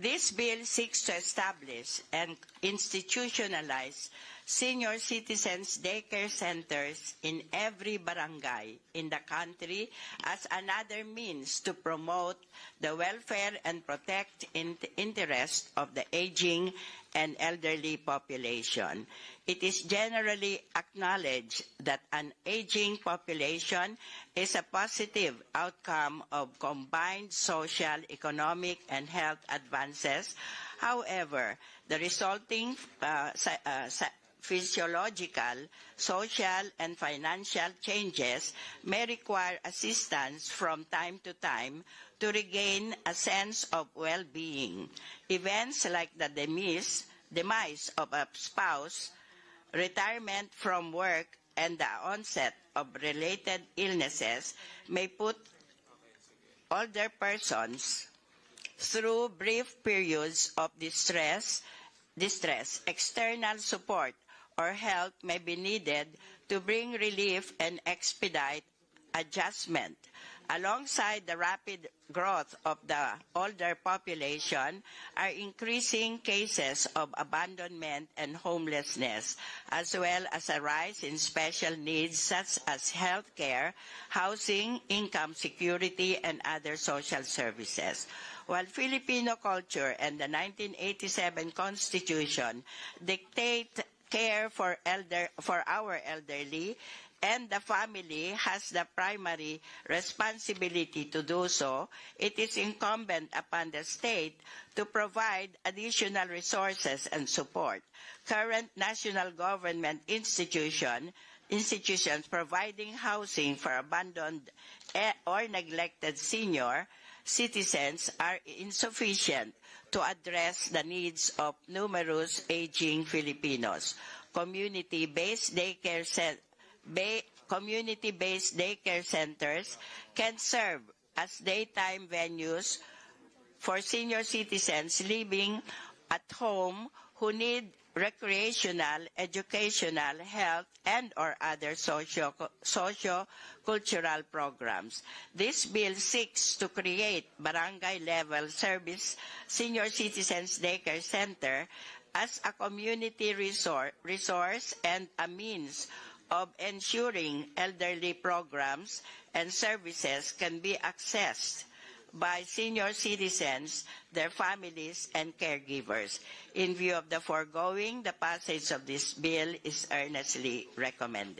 This bill seeks to establish and institutionalize senior citizens daycare centers in every barangay in the country as another means to promote the welfare and protect interests of the aging and elderly population. It is generally acknowledged that an aging population is a positive outcome of combined social, economic, and health advances. However, the resulting physiological, social, and financial changes may require assistance from time to time to regain a sense of well-being. Events like the demise of a spouse, retirement from work, and the onset of related illnesses may put older persons through brief periods of distress. External support or help may be needed to bring relief and expedite adjustment. Alongside the rapid growth of the older population are increasing cases of abandonment and homelessness, as well as a rise in special needs such as health care, housing, income security, and other social services. While Filipino culture and the 1987 Constitution dictate care for our elderly, and the family has the primary responsibility to do so, it is incumbent upon the state to provide additional resources and support. Current national government institutions providing housing for abandoned or neglected senior citizens are insufficient to address the needs of numerous aging Filipinos. Community-based daycare centers can serve as daytime venues for senior citizens living at home who need recreational, educational, health, and or other socio-cultural programs. This bill seeks to create barangay-level service senior citizens daycare center as a community resource and a means of ensuring elderly programs and services can be accessed by senior citizens, their families, and caregivers. In view of the foregoing, the passage of this bill is earnestly recommended.